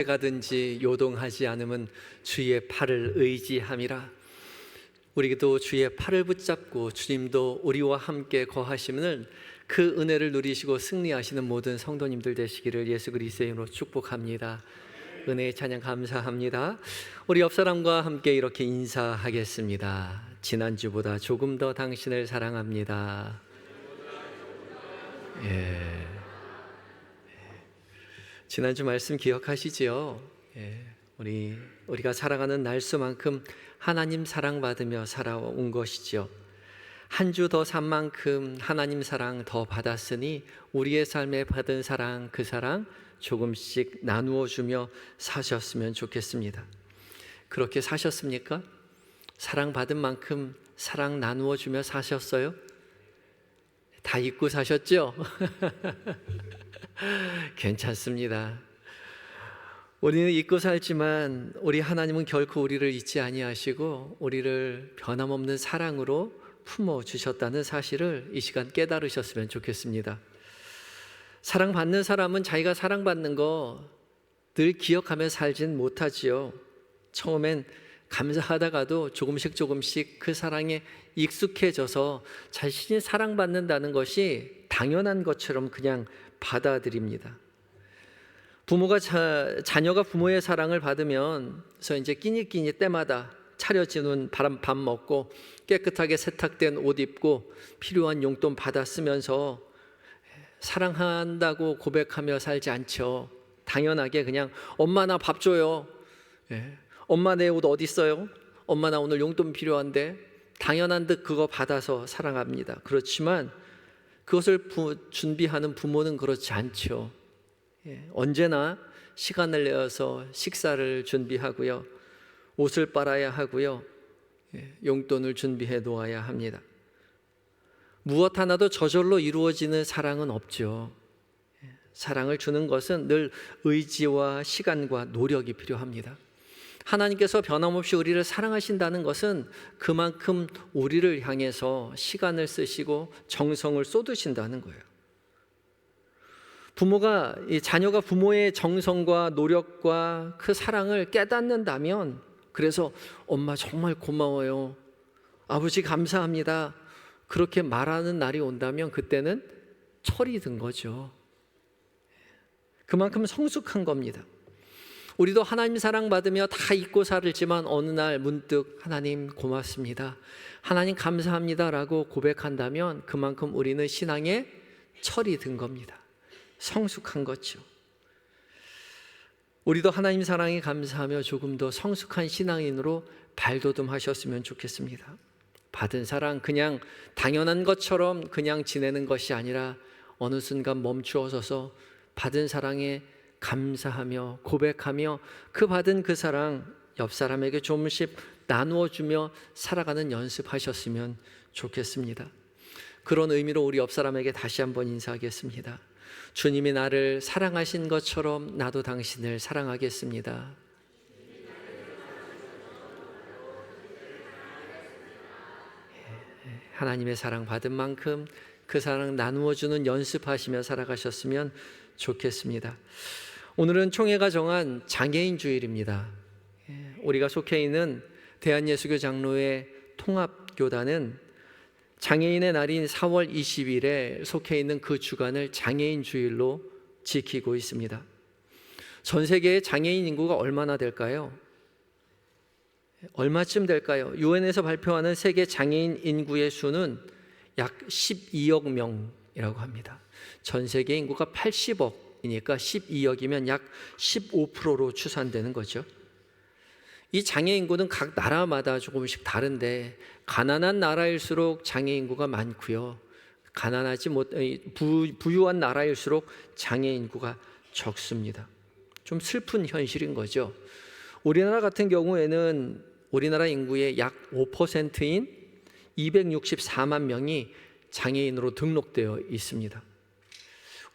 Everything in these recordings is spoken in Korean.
가든지 요동하지 않으면 주의 팔을 의지함이라. 우리도 주의 팔을 붙잡고 주님도 우리와 함께 거하시는 그 은혜를 누리시고 승리하시는 모든 성도님들 되시기를 예수 그리스도의 이름으로 축복합니다. 은혜의 찬양 감사합니다. 우리 옆 사람과 함께 이렇게 인사하겠습니다. 지난주보다 조금 더 당신을 사랑합니다. 지난주 말씀 기억하시지요? 우리가 살아가는 날수만큼 하나님 사랑받으며 살아온 것이죠. 한 주 더 산 만큼 하나님 사랑 더 받았으니 우리의 삶에 받은 사랑, 그 사랑 조금씩 나누어 주며 사셨으면 좋겠습니다. 그렇게 사셨습니까? 사랑 받은 만큼 사랑 나누어 주며 사셨어요? 다 잊고 사셨죠? 괜찮습니다. 우리는 잊고 살지만 우리 하나님은 결코 우리를 잊지 아니하시고 우리를 변함없는 사랑으로 품어 주셨다는 사실을 이 시간 깨달으셨으면 좋겠습니다. 사랑받는 사람은 자기가 사랑받는 거 늘 기억하며 살진 못하지요. 처음엔 감사하다가도 조금씩 그 사랑에 익숙해져서 자신이 사랑받는다는 것이 당연한 것처럼 그냥 받아들입니다. 부모가 자녀가 부모의 사랑을 받으면서 이제 끼니끼니 때마다 차려지는 밥 먹고 깨끗하게 세탁된 옷 입고 필요한 용돈 받아 쓰면서 사랑한다고 고백하며 살지 않죠. 당연하게 그냥 엄마 나 밥 줘요. 엄마 내 옷 어디 있어요? 엄마 나 오늘 용돈 필요한데, 당연한 듯 그거 받아서 사랑합니다. 그렇지만 그것을 준비하는 부모는 그렇지 않죠. 언제나 시간을 내어서 식사를 준비하고요, 옷을 빨아야 하고요, 용돈을 준비해 놓아야 합니다. 무엇 하나도 저절로 이루어지는 사랑은 없죠. 사랑을 주는 것은 늘 의지와 시간과 노력이 필요합니다. 하나님께서 변함없이 우리를 사랑하신다는 것은 그만큼 우리를 향해서 시간을 쓰시고 정성을 쏟으신다는 거예요. 자녀가 부모의 정성과 노력과 그 사랑을 깨닫는다면, 그래서 엄마 정말 고마워요, 아버지 감사합니다, 그렇게 말하는 날이 온다면 그때는 철이 든 거죠. 그만큼 성숙한 겁니다. 우리도 하나님 사랑받으며 다 잊고 살지만 어느 날 문득 하나님 고맙습니다, 하나님 감사합니다 라고 고백한다면 그만큼 우리는 신앙에 철이 든 겁니다. 성숙한 거죠. 우리도 하나님 사랑에 감사하며 조금 더 성숙한 신앙인으로 발돋움하셨으면 좋겠습니다. 받은 사랑 그냥 당연한 것처럼 그냥 지내는 것이 아니라 어느 순간 멈추어서서 받은 사랑에 감사하며 고백하며 그 받은 그 사랑 옆 사람에게 조금씩 나누어 주며 살아가는 연습하셨으면 좋겠습니다. 그런 의미로 우리 옆 사람에게 다시 한번 인사하겠습니다. 주님이 나를 사랑하신 것처럼 나도 당신을 사랑하겠습니다. 하나님의 사랑 받은 만큼 그 사랑 나누어 주는 연습하시며 살아가셨으면 좋겠습니다. 오늘은 총회가 정한 장애인 주일입니다. 우리가 속해 있는 대한예수교 장로회 통합교단은 장애인의 날인 4월 20일에 속해 있는 그 주간을 장애인 주일로 지키고 있습니다. 전 세계의 장애인 인구가 얼마나 될까요? 얼마쯤 될까요? 유엔에서 발표하는 세계 장애인 인구의 수는 약 12억 명이라고 합니다. 전 세계 인구가 80억이니까 12억이면 약 15%로 추산되는 거죠. 이 장애 인구는 각 나라마다 조금씩 다른데 가난한 나라일수록 장애 인구가 많고요, 부유한 나라일수록 장애 인구가 적습니다. 좀 슬픈 현실인 거죠. 우리나라 같은 경우에는 우리나라 인구의 약 5%인 264만 명이 장애인으로 등록되어 있습니다.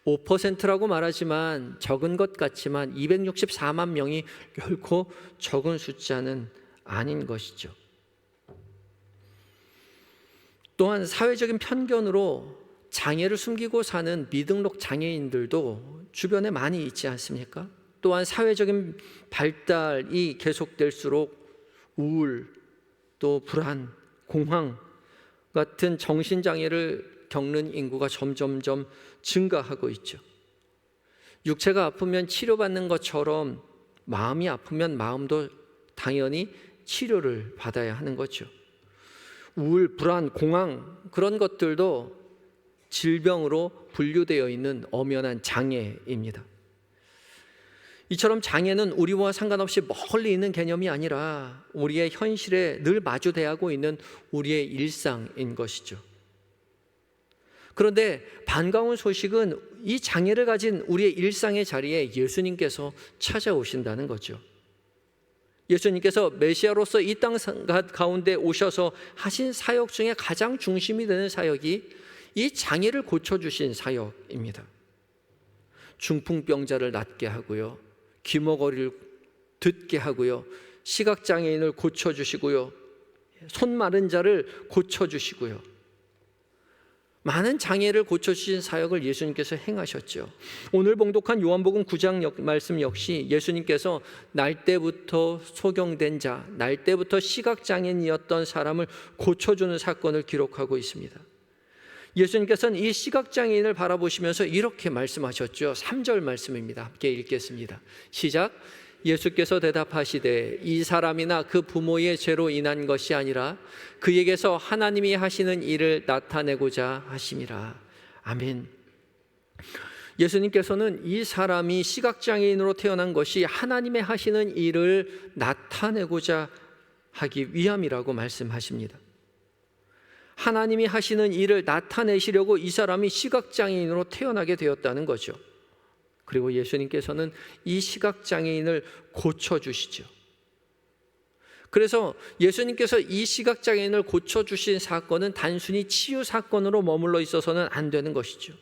5%라고 말하지만 적은 것 같지만 264만 명이 결코 적은 숫자는 아닌 것이죠. 또한 사회적인 편견으로 장애를 숨기고 사는 미등록 장애인들도 주변에 많이 있지 않습니까? 또한 사회적인 발달이 계속될수록 우울, 또 불안, 공황 같은 정신장애를 겪는 인구가 점점점 증가하고 있죠. 육체가 아프면 치료받는 것처럼 마음이 아프면 마음도 당연히 치료를 받아야 하는 거죠. 우울, 불안, 공황 그런 것들도 질병으로 분류되어 있는 엄연한 장애입니다. 이처럼 장애는 우리와 상관없이 멀리 있는 개념이 아니라 우리의 현실에 늘 마주대하고 있는 우리의 일상인 것이죠. 그런데 반가운 소식은 이 장애를 가진 우리의 일상의 자리에 예수님께서 찾아오신다는 거죠. 예수님께서 메시아로서 이 땅 가운데 오셔서 하신 사역 중에 가장 중심이 되는 사역이 이 장애를 고쳐주신 사역입니다. 중풍병자를 낫게 하고요, 귀머거리를 듣게 하고요, 시각장애인을 고쳐주시고요, 손 마른 자를 고쳐주시고요, 많은 장애를 고쳐주신 사역을 예수님께서 행하셨죠. 오늘 봉독한 요한복음 9장 말씀 역시 예수님께서 날 때부터 소경된 자, 날 때부터 시각장애인이었던 사람을 고쳐주는 사건을 기록하고 있습니다. 예수님께서는 이 시각장애인을 바라보시면서 이렇게 말씀하셨죠. 3절 말씀입니다. 함께 읽겠습니다. 시작. 예수께서 대답하시되 이 사람이나 그 부모의 죄로 인한 것이 아니라 그에게서 하나님이 하시는 일을 나타내고자 하심이라. 아멘. 예수님께서는 이 사람이 시각장애인으로 태어난 것이 하나님의 하시는 일을 나타내고자 하기 위함이라고 말씀하십니다. 하나님이 하시는 일을 나타내시려고 이 사람이 시각장애인으로 태어나게 되었다는 거죠. 그리고 예수님께서는 이 시각장애인을 고쳐주시죠. 그래서 예수님께서 이 시각장애인을 고쳐주신 사건은 단순히 치유 사건으로 머물러 있어서는 안 되는 것이죠.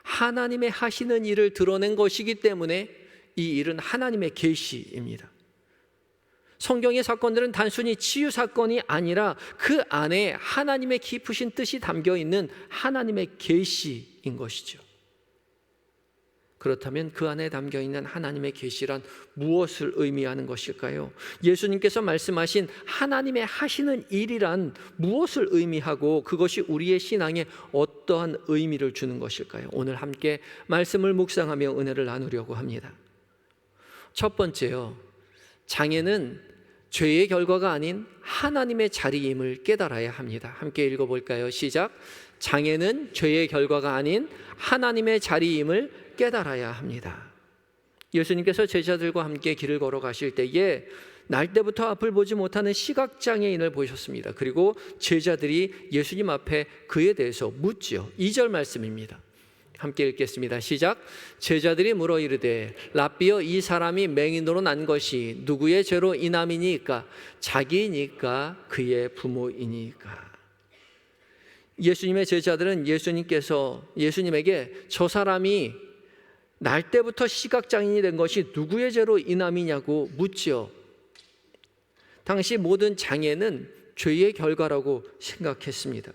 하나님의 하시는 일을 드러낸 것이기 때문에 이 일은 하나님의 계시입니다. 성경의 사건들은 단순히 치유 사건이 아니라 그 안에 하나님의 깊으신 뜻이 담겨 있는 하나님의 계시인 것이죠. 그렇다면 그 안에 담겨 있는 하나님의 계시란 무엇을 의미하는 것일까요? 예수님께서 말씀하신 하나님의 하시는 일이란 무엇을 의미하고 그것이 우리의 신앙에 어떠한 의미를 주는 것일까요? 오늘 함께 말씀을 묵상하며 은혜를 나누려고 합니다. 첫 번째요, 장애는 죄의 결과가 아닌 하나님의 자리임을 깨달아야 합니다. 함께 읽어볼까요? 시작. 장애는 죄의 결과가 아닌 하나님의 자리임을 깨달아야 합니다. 예수님께서 제자들과 함께 길을 걸어가실 때에 날 때부터 앞을 보지 못하는 시각장애인을 보셨습니다. 그리고 제자들이 예수님 앞에 그에 대해서 묻지요. 2절 말씀입니다. 함께 읽겠습니다. 시작. 제자들이 물어 이르되 라삐여 이 사람이 맹인으로 난 것이 누구의 죄로 인함이니까? 자기이니까 그의 부모이니까? 예수님의 제자들은 예수님에게 저 사람이 날 때부터 시각장애인이 된 것이 누구의 죄로 인함이냐고 묻지요. 당시 모든 장애는 죄의 결과라고 생각했습니다.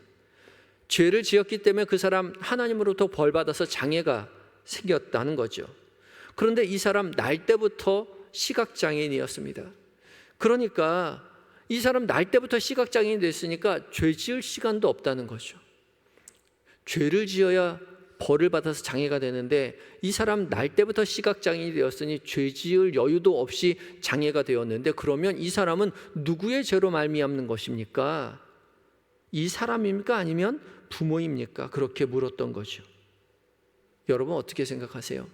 죄를 지었기 때문에 그 사람 하나님으로부터 벌받아서 장애가 생겼다는 거죠. 그런데 이 사람 날 때부터 시각장애인이었습니다. 그러니까 이 사람 날 때부터 시각장애인이 됐으니까 죄 지을 시간도 없다는 거죠. 죄를 지어야 벌을 받아서 장애가 되는데 이 사람 날 때부터 시각장애인이 되었으니 죄 지을 여유도 없이 장애가 되었는데 그러면 이 사람은 누구의 죄로 말미암는 것입니까? 이 사람입니까? 아니면 부모입니까? 그렇게 물었던 거죠. 여러분 어떻게 생각하세요?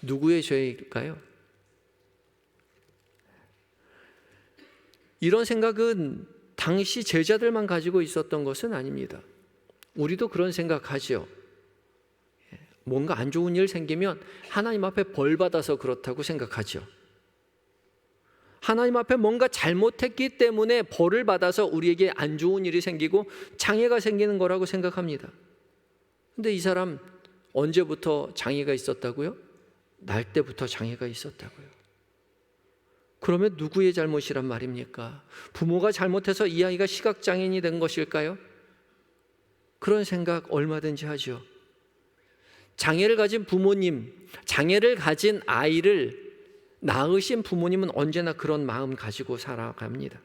누구의 죄일까요? 이런 생각은 당시 제자들만 가지고 있었던 것은 아닙니다. 우리도 그런 생각하죠. 뭔가 안 좋은 일 생기면 하나님 앞에 벌 받아서 그렇다고 생각하죠. 하나님 앞에 뭔가 잘못했기 때문에 벌을 받아서 우리에게 안 좋은 일이 생기고 장애가 생기는 거라고 생각합니다. 근데 이 사람 언제부터 장애가 있었다고요? 날 때부터 장애가 있었다고요. 그러면 누구의 잘못이란 말입니까? 부모가 잘못해서 이 아이가 시각장애인이 된 것일까요? 그런 생각 얼마든지 하죠. 장애를 가진 부모님, 장애를 가진 아이를 낳으신 부모님은 언제나 그런 마음 가지고 살아갑니다.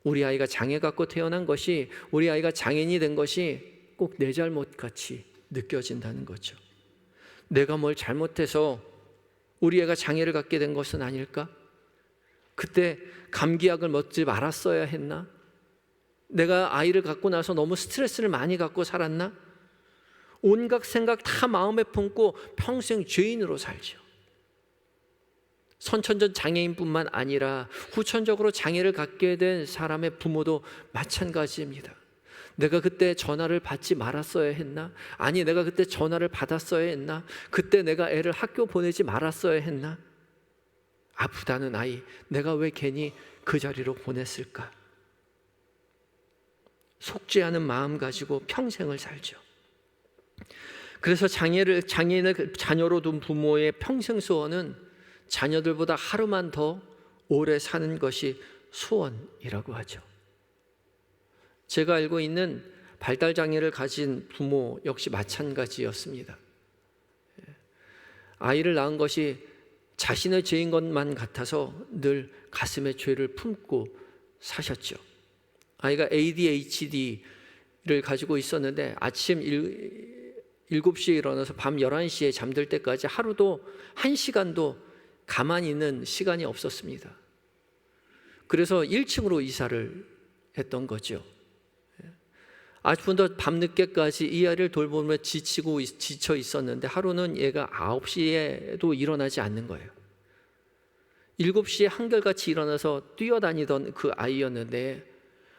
우리 아이가 장애 갖고 태어난 것이, 우리 아이가 장애인이 된 것이 꼭 내 잘못 같이 느껴진다는 거죠. 내가 뭘 잘못해서 우리 애가 장애를 갖게 된 것은 아닐까? 그때 감기약을 먹지 말았어야 했나? 내가 아이를 갖고 나서 너무 스트레스를 많이 갖고 살았나? 온갖 생각 다 마음에 품고 평생 죄인으로 살죠. 선천적 장애인뿐만 아니라 후천적으로 장애를 갖게 된 사람의 부모도 마찬가지입니다. 내가 그때 전화를 받지 말았어야 했나? 아니, 내가 그때 전화를 받았어야 했나? 그때 내가 애를 학교 보내지 말았어야 했나? 아프다는 아이, 내가 왜 괜히 그 자리로 보냈을까? 속지 않은 마음 가지고 평생을 살죠. 그래서 장애인을 자녀로 둔 부모의 평생 소원은 자녀들보다 하루만 더 오래 사는 것이 소원이라고 하죠. 제가 알고 있는 발달장애를 가진 부모 역시 마찬가지였습니다. 아이를 낳은 것이 자신의 죄인 것만 같아서 늘 가슴에 죄를 품고 사셨죠. 아이가 ADHD를 가지고 있었는데 아침 7시에 일어나서 밤 11시에 잠들 때까지 하루도 1시간도 가만히 있는 시간이 없었습니다. 그래서 1층으로 이사를 했던 거죠. 아침부터 밤늦게까지 이 아이를 돌보며 지쳐 있었는데 하루는 얘가 9시에도 일어나지 않는 거예요. 7시에 한결같이 일어나서 뛰어다니던 그 아이였는데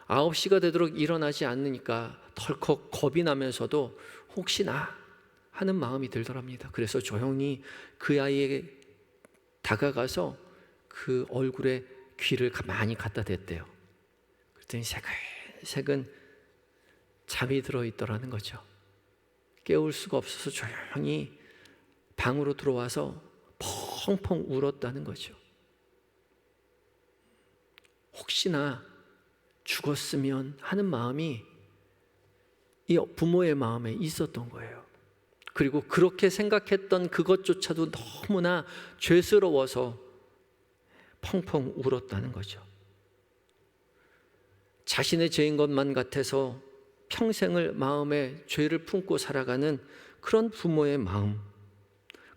9시가 되도록 일어나지 않으니까 덜컥 겁이 나면서도 혹시나 하는 마음이 들더랍니다. 그래서 조용히 그 아이에게 다가가서 그 얼굴에 귀를 많이 갖다 댔대요. 그랬더니 새근새근 잠이 들어있더라는 거죠. 깨울 수가 없어서 조용히 방으로 들어와서 펑펑 울었다는 거죠. 혹시나 죽었으면 하는 마음이 이 부모의 마음에 있었던 거예요. 그리고 그렇게 생각했던 그것조차도 너무나 죄스러워서 펑펑 울었다는 거죠. 자신의 죄인 것만 같아서 평생을 마음에 죄를 품고 살아가는 그런 부모의 마음.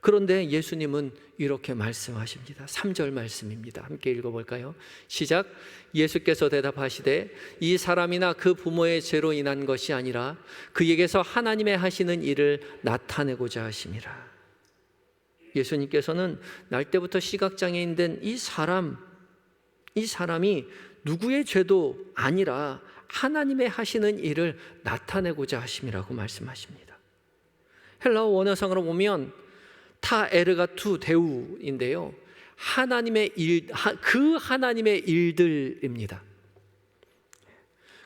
그런데 예수님은 이렇게 말씀하십니다. 3절 말씀입니다. 함께 읽어볼까요? 시작. 예수께서 대답하시되 이 사람이나 그 부모의 죄로 인한 것이 아니라 그에게서 하나님의 하시는 일을 나타내고자 하심이라. 예수님께서는 날 때부터 시각장애인 된 이 사람이 누구의 죄도 아니라 하나님의 하시는 일을 나타내고자 하심이라고 말씀하십니다. 헬라어 원어상으로 보면 타 에르가투 데우인데요, 하나님의 일, 그 하나님의 일들입니다.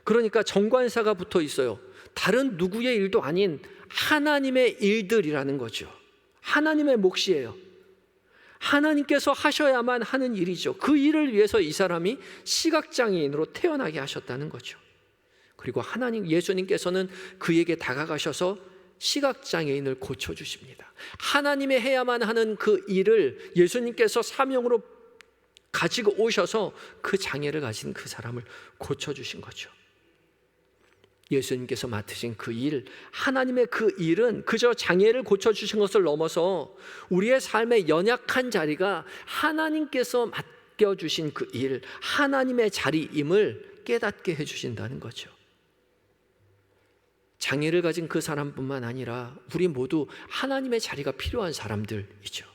그러니까 정관사가 붙어 있어요. 다른 누구의 일도 아닌 하나님의 일들이라는 거죠. 하나님의 몫이에요. 하나님께서 하셔야만 하는 일이죠. 그 일을 위해서 이 사람이 시각장애인으로 태어나게 하셨다는 거죠. 그리고 예수님께서는 그에게 다가가셔서 시각장애인을 고쳐주십니다. 하나님이 해야만 하는 그 일을 예수님께서 사명으로 가지고 오셔서 그 장애를 가진 그 사람을 고쳐주신 거죠. 예수님께서 맡으신 그 일, 하나님의 그 일은 그저 장애를 고쳐주신 것을 넘어서 우리의 삶의 연약한 자리가 하나님께서 맡겨주신 그 일, 하나님의 자리임을 깨닫게 해주신다는 거죠. 장애를 가진 그 사람뿐만 아니라 우리 모두 하나님의 자리가 필요한 사람들이죠.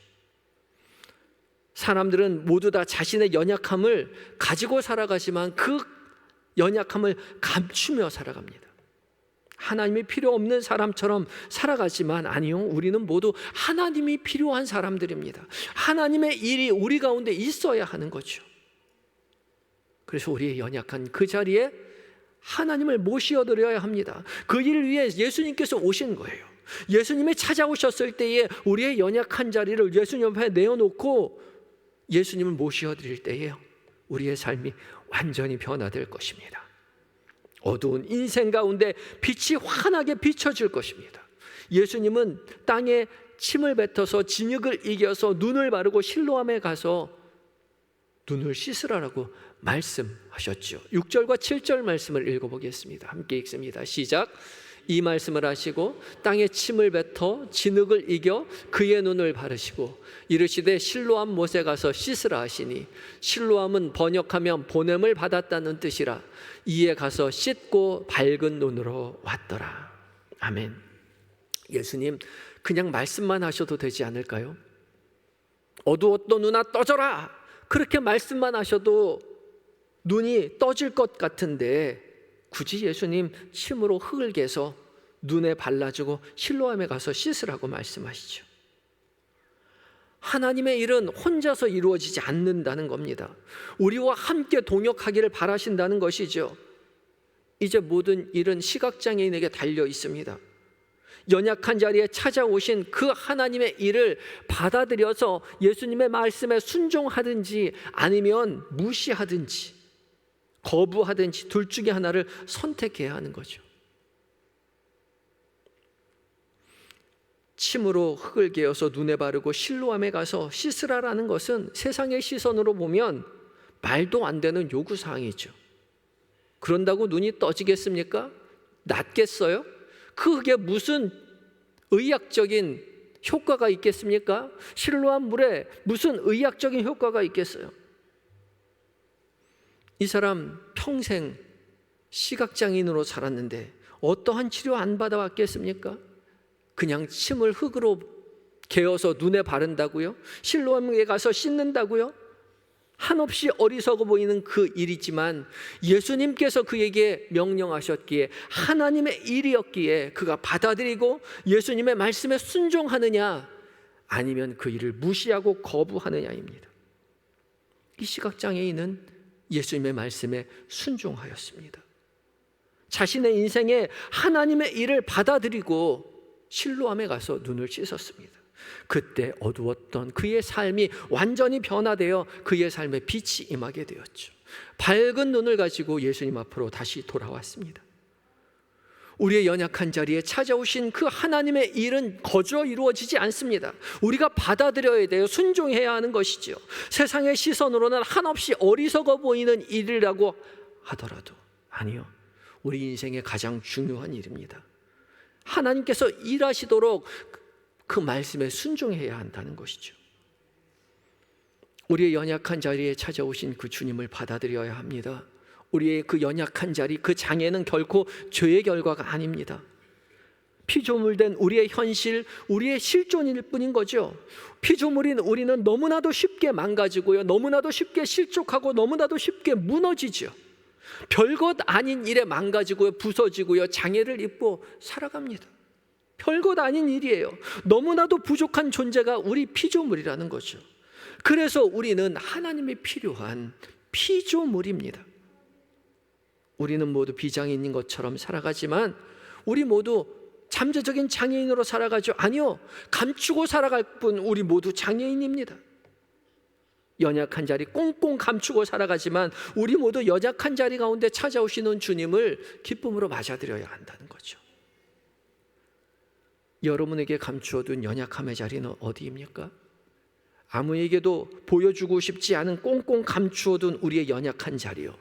사람들은 모두 다 자신의 연약함을 가지고 살아가지만 그 연약함을 감추며 살아갑니다. 하나님이 필요 없는 사람처럼 살아가지만 아니요, 우리는 모두 하나님이 필요한 사람들입니다. 하나님의 일이 우리 가운데 있어야 하는 거죠. 그래서 우리의 연약한 그 자리에 하나님을 모시어드려야 합니다. 그 일을 위해 예수님께서 오신 거예요. 예수님이 찾아오셨을 때에 우리의 연약한 자리를 예수님 앞에 내어놓고 예수님을 모시어드릴 때에 우리의 삶이 완전히 변화될 것입니다. 어두운 인생 가운데 빛이 환하게 비춰질 것입니다. 예수님은 땅에 침을 뱉어서 진흙을 이겨서 눈을 바르고 실로암에 가서 눈을 씻으라라고 말씀하셨죠. 6절과 7절 말씀을 읽어보겠습니다. 함께 읽습니다. 시작. 이 말씀을 하시고 땅에 침을 뱉어 진흙을 이겨 그의 눈을 바르시고 이르시되 실로암 못에 가서 씻으라 하시니, 실로암은 번역하면 보냄을 받았다는 뜻이라. 이에 가서 씻고 밝은 눈으로 왔더라. 아멘. 예수님 그냥 말씀만 하셔도 되지 않을까요? 어두웠던 눈아 떠져라, 그렇게 말씀만 하셔도 눈이 떠질 것 같은데 굳이 예수님 침으로 흙을 개서 눈에 발라주고 실로암에 가서 씻으라고 말씀하시죠. 하나님의 일은 혼자서 이루어지지 않는다는 겁니다. 우리와 함께 동역하기를 바라신다는 것이죠. 이제 모든 일은 시각장애인에게 달려 있습니다. 연약한 자리에 찾아오신 그 하나님의 일을 받아들여서 예수님의 말씀에 순종하든지 아니면 무시하든지 거부하든지 둘 중에 하나를 선택해야 하는 거죠. 침으로 흙을 개어서 눈에 바르고 실로암에 가서 씻으라라는 것은 세상의 시선으로 보면 말도 안 되는 요구사항이죠. 그런다고 눈이 떠지겠습니까? 낫겠어요? 그게 무슨 의학적인 효과가 있겠습니까? 실로암 물에 무슨 의학적인 효과가 있겠어요? 이 사람 평생 시각장애인으로 살았는데 어떠한 치료 안 받아왔겠습니까? 그냥 침을 흙으로 개어서 눈에 바른다고요? 실로암에 가서 씻는다고요? 한없이 어리석어 보이는 그 일이지만 예수님께서 그에게 명령하셨기에 하나님의 일이었기에 그가 받아들이고 예수님의 말씀에 순종하느냐 아니면 그 일을 무시하고 거부하느냐입니다. 이 시각장애인은 예수님의 말씀에 순종하였습니다. 자신의 인생에 하나님의 일을 받아들이고 실로암에 가서 눈을 씻었습니다. 그때 어두웠던 그의 삶이 완전히 변화되어 그의 삶에 빛이 임하게 되었죠. 밝은 눈을 가지고 예수님 앞으로 다시 돌아왔습니다. 우리의 연약한 자리에 찾아오신 그 하나님의 일은 거저 이루어지지 않습니다. 우리가 받아들여야 돼요. 순종해야 하는 것이죠. 세상의 시선으로는 한없이 어리석어 보이는 일이라고 하더라도 아니요, 우리 인생의 가장 중요한 일입니다. 하나님께서 일하시도록 그 말씀에 순종해야 한다는 것이죠. 우리의 연약한 자리에 찾아오신 그 주님을 받아들여야 합니다. 우리의 그 연약한 자리, 그 장애는 결코 죄의 결과가 아닙니다. 피조물된 우리의 현실, 우리의 실존일 뿐인 거죠. 피조물인 우리는 너무나도 쉽게 망가지고요, 너무나도 쉽게 실족하고 너무나도 쉽게 무너지죠. 별것 아닌 일에 망가지고요, 부서지고요, 장애를 입고 살아갑니다. 별것 아닌 일이에요. 너무나도 부족한 존재가 우리 피조물이라는 거죠. 그래서 우리는 하나님이 필요한 피조물입니다. 우리는 모두 비장애인인 것처럼 살아가지만 우리 모두 잠재적인 장애인으로 살아가죠. 아니요, 감추고 살아갈 뿐 우리 모두 장애인입니다. 연약한 자리 꽁꽁 감추고 살아가지만 우리 모두 연약한 자리 가운데 찾아오시는 주님을 기쁨으로 맞아들여야 한다는 거죠. 여러분에게 감추어둔 연약함의 자리는 어디입니까? 아무에게도 보여주고 싶지 않은 꽁꽁 감추어둔 우리의 연약한 자리요,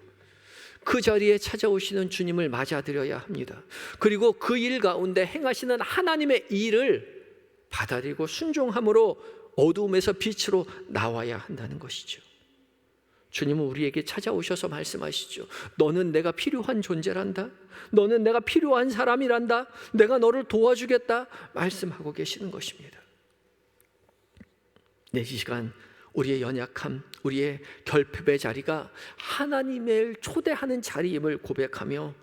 그 자리에 찾아오시는 주님을 맞아들여야 합니다. 그리고 그 일 가운데 행하시는 하나님의 일을 받아들이고 순종함으로 어두움에서 빛으로 나와야 한다는 것이죠. 주님은 우리에게 찾아오셔서 말씀하시죠. 너는 내가 필요한 존재란다. 너는 내가 필요한 사람이란다. 내가 너를 도와주겠다 말씀하고 계시는 것입니다. 이 시간 우리의 연약함, 우리의 결핍의 자리가 하나님을 초대하는 자리임을 고백하며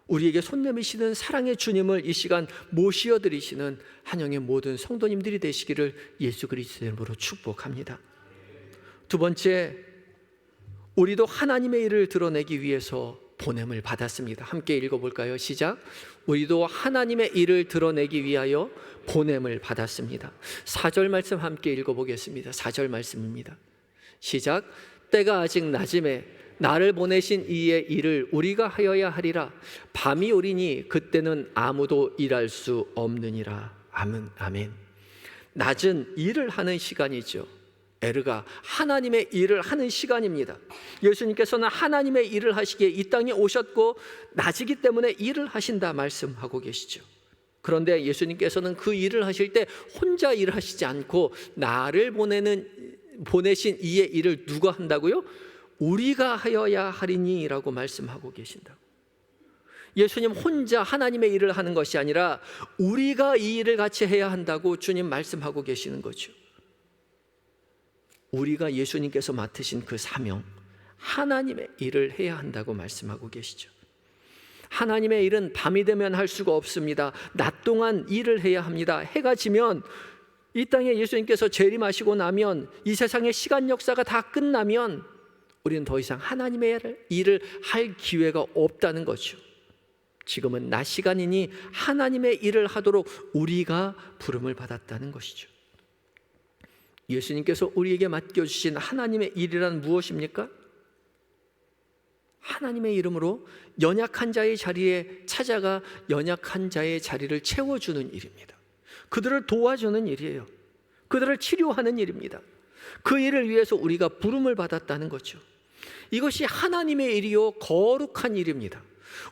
우리에게 손 내미시는 사랑의 주님을 이 시간 모시어드리시는 한영의 모든 성도님들이 되시기를 예수 그리스도의 이름으로 축복합니다. 두 번째, 우리도 하나님의 일을 드러내기 위해서 보냄을 받았습니다. 함께 읽어볼까요? 시작. 우리도 하나님의 일을 드러내기 위하여 보냄을 받았습니다. 4절 말씀 함께 읽어보겠습니다. 4절 말씀입니다. 시작. 때가 아직 낮음에 나를 보내신 이의 일을 우리가 하여야 하리라. 밤이 오리니 그때는 아무도 일할 수 없느니라. 아멘, 아멘. 낮은 일을 하는 시간이죠. 에르가 하나님의 일을 하는 시간입니다. 예수님께서는 하나님의 일을 하시기에 이 땅에 오셨고 낮이기 때문에 일을 하신다 말씀하고 계시죠. 그런데 예수님께서는 그 일을 하실 때 혼자 일을 하시지 않고 나를 보내신 이의 일을 누가 한다고요? 우리가 하여야 하리니 라고 말씀하고 계신다고. 예수님 혼자 하나님의 일을 하는 것이 아니라 우리가 이 일을 같이 해야 한다고 주님 말씀하고 계시는 거죠. 우리가 예수님께서 맡으신 그 사명, 하나님의 일을 해야 한다고 말씀하고 계시죠. 하나님의 일은 밤이 되면 할 수가 없습니다. 낮 동안 일을 해야 합니다. 해가 지면, 이 땅에 예수님께서 재림하시고 나면, 이 세상의 시간 역사가 다 끝나면 우리는 더 이상 하나님의 일을 할 기회가 없다는 거죠. 지금은 낮 시간이니 하나님의 일을 하도록 우리가 부름을 받았다는 것이죠. 예수님께서 우리에게 맡겨주신 하나님의 일이란 무엇입니까? 하나님의 이름으로 연약한 자의 자리에 찾아가 연약한 자의 자리를 채워주는 일입니다. 그들을 도와주는 일이에요. 그들을 치료하는 일입니다. 그 일을 위해서 우리가 부름을 받았다는 거죠. 이것이 하나님의 일이요 거룩한 일입니다.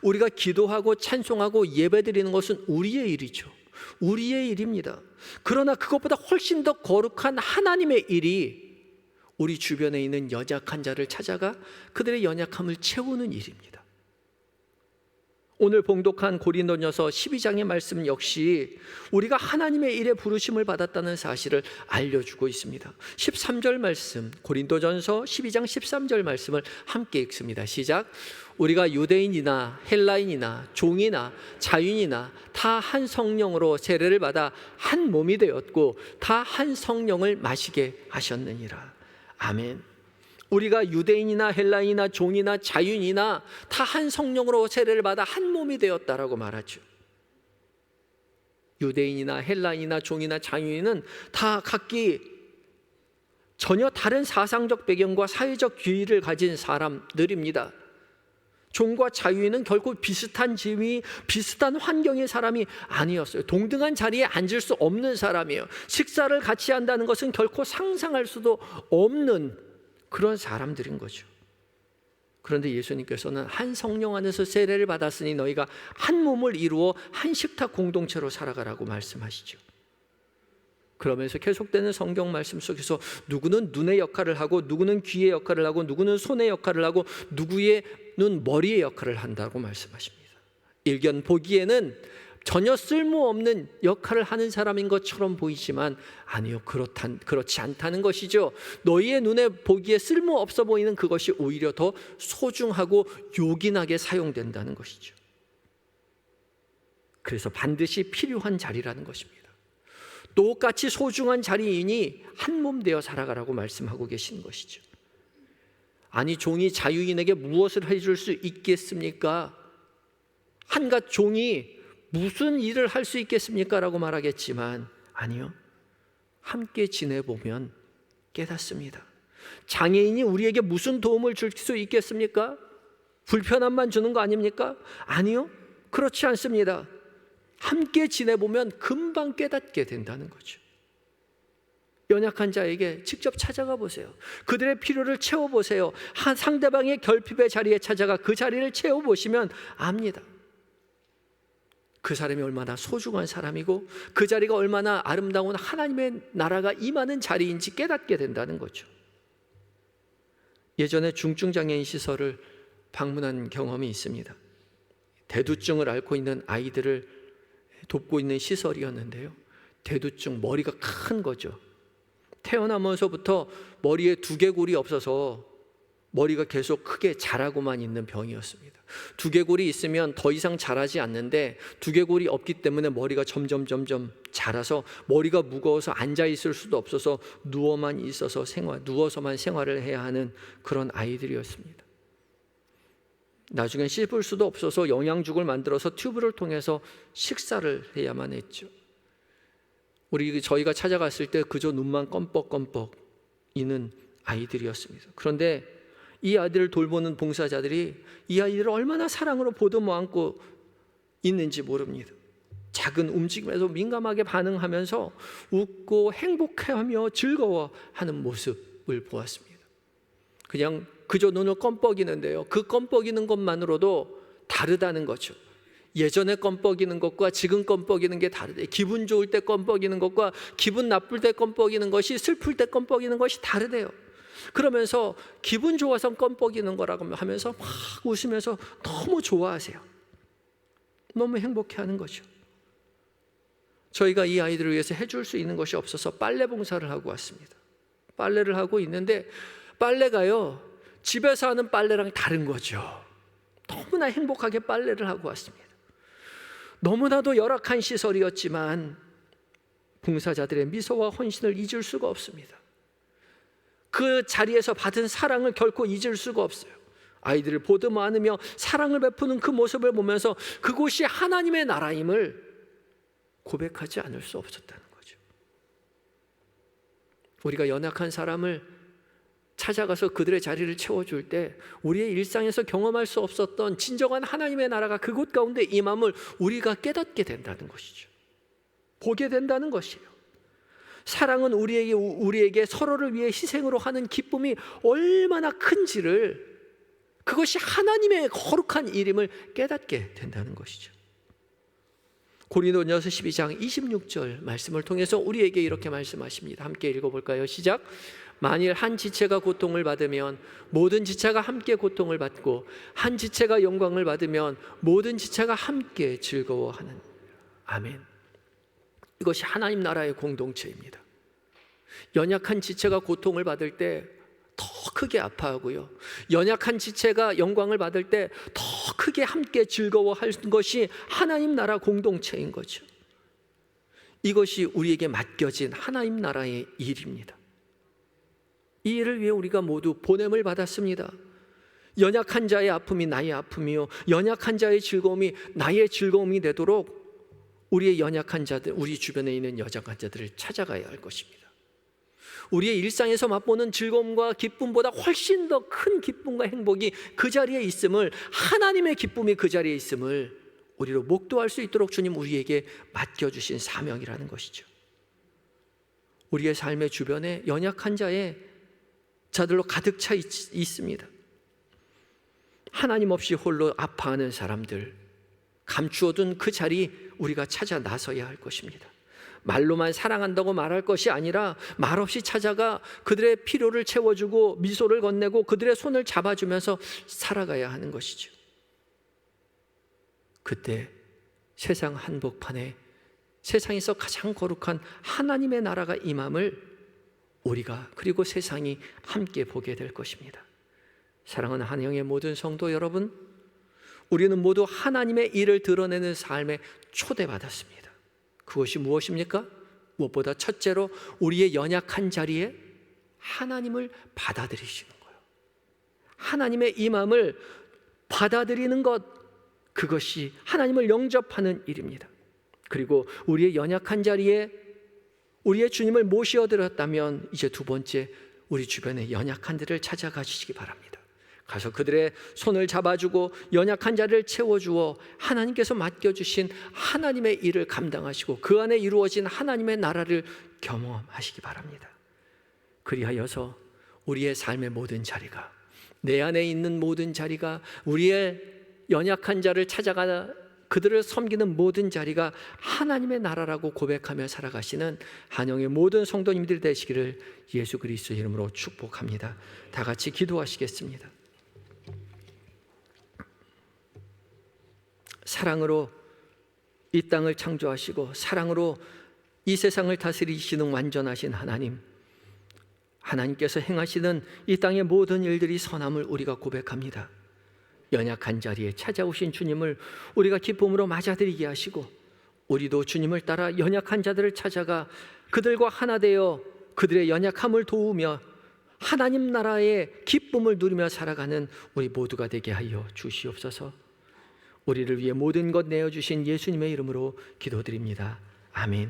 우리가 기도하고 찬송하고 예배드리는 것은 우리의 일이죠. 우리의 일입니다. 그러나 그것보다 훨씬 더 거룩한 하나님의 일이 우리 주변에 있는 연약한 자를 찾아가 그들의 연약함을 채우는 일입니다. 오늘 봉독한 고린도전서 12장의 말씀 역시 우리가 하나님의 일에 부르심을 받았다는 사실을 알려주고 있습니다. 13절 말씀, 고린도전서 12장 13절 말씀을 함께 읽습니다. 시작. 우리가 유대인이나 헬라인이나 종이나 자유인이나 다 한 성령으로 세례를 받아 한 몸이 되었고 다 한 성령을 마시게 하셨느니라. 아멘. 우리가 유대인이나 헬라인이나 종이나 자유인이나 다 한 성령으로 세례를 받아 한 몸이 되었다라고 말하죠. 유대인이나 헬라인이나 종이나 자유인은 다 각기 전혀 다른 사상적 배경과 사회적 기회를 가진 사람들입니다. 종과 자유인은 결코 비슷한 지위, 비슷한 환경의 사람이 아니었어요. 동등한 자리에 앉을 수 없는 사람이에요. 식사를 같이 한다는 것은 결코 상상할 수도 없는 그런 사람들인 거죠. 그런데 예수님께서는 한 성령 안에서 세례를 받았으니 너희가 한 몸을 이루어 한 식탁 공동체로 살아가라고 말씀하시죠. 그러면서 계속되는 성경 말씀 속에서 누구는 눈의 역할을 하고 누구는 귀의 역할을 하고 누구는 손의 역할을 하고 누구의 눈 머리의 역할을 한다고 말씀하십니다. 일견 보기에는 전혀 쓸모없는 역할을 하는 사람인 것처럼 보이지만 아니요, 그렇지 않다는 것이죠. 너희의 눈에 보기에 쓸모없어 보이는 그것이 오히려 더 소중하고 요긴하게 사용된다는 것이죠. 그래서 반드시 필요한 자리라는 것입니다. 똑같이 소중한 자리이니 한 몸 되어 살아가라고 말씀하고 계시는 것이죠. 아니, 종이 자유인에게 무엇을 해줄 수 있겠습니까? 한갓 종이 무슨 일을 할 수 있겠습니까? 라고 말하겠지만 아니요, 함께 지내보면 깨닫습니다. 장애인이 우리에게 무슨 도움을 줄 수 있겠습니까? 불편함만 주는 거 아닙니까? 아니요, 그렇지 않습니다. 함께 지내보면 금방 깨닫게 된다는 거죠. 연약한 자에게 직접 찾아가 보세요. 그들의 필요를 채워보세요. 한 상대방의 결핍의 자리에 찾아가 그 자리를 채워보시면 압니다. 그 사람이 얼마나 소중한 사람이고 그 자리가 얼마나 아름다운 하나님의 나라가 임하는 자리인지 깨닫게 된다는 거죠. 예전에 중증장애인 시설을 방문한 경험이 있습니다. 대두증을 앓고 있는 아이들을 돕고 있는 시설이었는데요. 대두증, 머리가 큰 거죠. 태어나면서부터 머리에 두개골이 없어서 머리가 계속 크게 자라고만 있는 병이었습니다. 두개골이 있으면 더 이상 자라지 않는데 두개골이 없기 때문에 머리가 점점 자라서 머리가 무거워서 앉아 있을 수도 없어서 누워서만 생활을 해야 하는 그런 아이들이었습니다. 나중엔 씹을 수도 없어서 영양죽을 만들어서 튜브를 통해서 식사를 해야만 했죠. 저희가 찾아갔을 때 그저 눈만 껌뻑껌뻑 있는 아이들이었습니다. 그런데 이 아이들을 돌보는 봉사자들이 이 아이들을 얼마나 사랑으로 보듬어 안고 있는지 모릅니다. 작은 움직임에도 민감하게 반응하면서 웃고 행복해하며 즐거워하는 모습을 보았습니다. 그냥 그저 눈을 껌뻑이는데요, 그 껌뻑이는 것만으로도 다르다는 거죠. 예전에 껌뻑이는 것과 지금 껌뻑이는 게 다르대. 기분 좋을 때 껌뻑이는 것과 기분 나쁠 때 껌뻑이는 것이, 슬플 때 껌뻑이는 것이 다르대요. 그러면서 기분 좋아서 껌뻑이는 거라고 하면서 막 웃으면서 너무 좋아하세요. 너무 행복해하는 거죠. 저희가 이 아이들을 위해서 해줄 수 있는 것이 없어서 빨래 봉사를 하고 왔습니다. 빨래를 하고 있는데 빨래가요, 집에서 하는 빨래랑 다른 거죠. 너무나 행복하게 빨래를 하고 왔습니다. 너무나도 열악한 시설이었지만 봉사자들의 미소와 헌신을 잊을 수가 없습니다. 그 자리에서 받은 사랑을 결코 잊을 수가 없어요. 아이들을 보듬어 안으며 사랑을 베푸는 그 모습을 보면서 그곳이 하나님의 나라임을 고백하지 않을 수 없었다는 거죠. 우리가 연약한 사람을 찾아가서 그들의 자리를 채워줄 때 우리의 일상에서 경험할 수 없었던 진정한 하나님의 나라가 그곳 가운데 임함을 우리가 깨닫게 된다는 것이죠. 보게 된다는 것이에요. 사랑은 우리에게 서로를 위해 희생으로 하는 기쁨이 얼마나 큰지를, 그것이 하나님의 거룩한 일임을 깨닫게 된다는 것이죠. 고린도전서 12장 26절 말씀을 통해서 우리에게 이렇게 말씀하십니다. 함께 읽어볼까요? 시작. 만일 한 지체가 고통을 받으면 모든 지체가 함께 고통을 받고, 한 지체가 영광을 받으면 모든 지체가 함께 즐거워하는. 아멘. 이것이 하나님 나라의 공동체입니다. 연약한 지체가 고통을 받을 때 더 크게 아파하고요, 연약한 지체가 영광을 받을 때 더 크게 함께 즐거워하는 것이 하나님 나라 공동체인 거죠. 이것이 우리에게 맡겨진 하나님 나라의 일입니다. 이 일을 위해 우리가 모두 보냄을 받았습니다. 연약한 자의 아픔이 나의 아픔이요, 연약한 자의 즐거움이 나의 즐거움이 되도록 우리의 연약한 자들, 우리 주변에 있는 연약한 자들을 찾아가야 할 것입니다. 우리의 일상에서 맛보는 즐거움과 기쁨보다 훨씬 더 큰 기쁨과 행복이 그 자리에 있음을, 하나님의 기쁨이 그 자리에 있음을 우리로 목도할 수 있도록 주님 우리에게 맡겨주신 사명이라는 것이죠. 우리의 삶의 주변에 연약한 자들로 가득 차 있습니다. 하나님 없이 홀로 아파하는 사람들, 감추어둔 그 자리 우리가 찾아 나서야 할 것입니다. 말로만 사랑한다고 말할 것이 아니라 말없이 찾아가 그들의 필요를 채워주고 미소를 건네고 그들의 손을 잡아주면서 살아가야 하는 것이죠. 그때 세상 한복판에 세상에서 가장 거룩한 하나님의 나라가 임함을 우리가, 그리고 세상이 함께 보게 될 것입니다. 사랑하는 한영의 모든 성도 여러분, 우리는 모두 하나님의 일을 드러내는 삶에 초대받았습니다. 그것이 무엇입니까? 무엇보다 첫째로 우리의 연약한 자리에 하나님을 받아들이시는 거예요. 하나님의 임함을 받아들이는 것, 그것이 하나님을 영접하는 일입니다. 그리고 우리의 연약한 자리에 우리의 주님을 모셔드렸다면 이제 두 번째, 우리 주변에 연약한 자들을 찾아가 주시기 바랍니다. 가서 그들의 손을 잡아주고 연약한 자를 채워주어 하나님께서 맡겨주신 하나님의 일을 감당하시고 그 안에 이루어진 하나님의 나라를 경험하시기 바랍니다. 그리하여서 우리의 삶의 모든 자리가, 내 안에 있는 모든 자리가, 우리의 연약한 자를 찾아가 그들을 섬기는 모든 자리가 하나님의 나라라고 고백하며 살아가시는 한영의 모든 성도님들 되시기를 예수 그리스도의 이름으로 축복합니다. 다 같이 기도하시겠습니다. 사랑으로 이 땅을 창조하시고 사랑으로 이 세상을 다스리시는 완전하신 하나님, 하나님께서 행하시는 이 땅의 모든 일들이 선함을 우리가 고백합니다. 연약한 자리에 찾아오신 주님을 우리가 기쁨으로 맞아들이게 하시고, 우리도 주님을 따라 연약한 자들을 찾아가 그들과 하나 되어 그들의 연약함을 도우며 하나님 나라의 기쁨을 누리며 살아가는 우리 모두가 되게 하여 주시옵소서. 우리를 위해 모든 것 내어주신 예수님의 이름으로 기도드립니다. 아멘.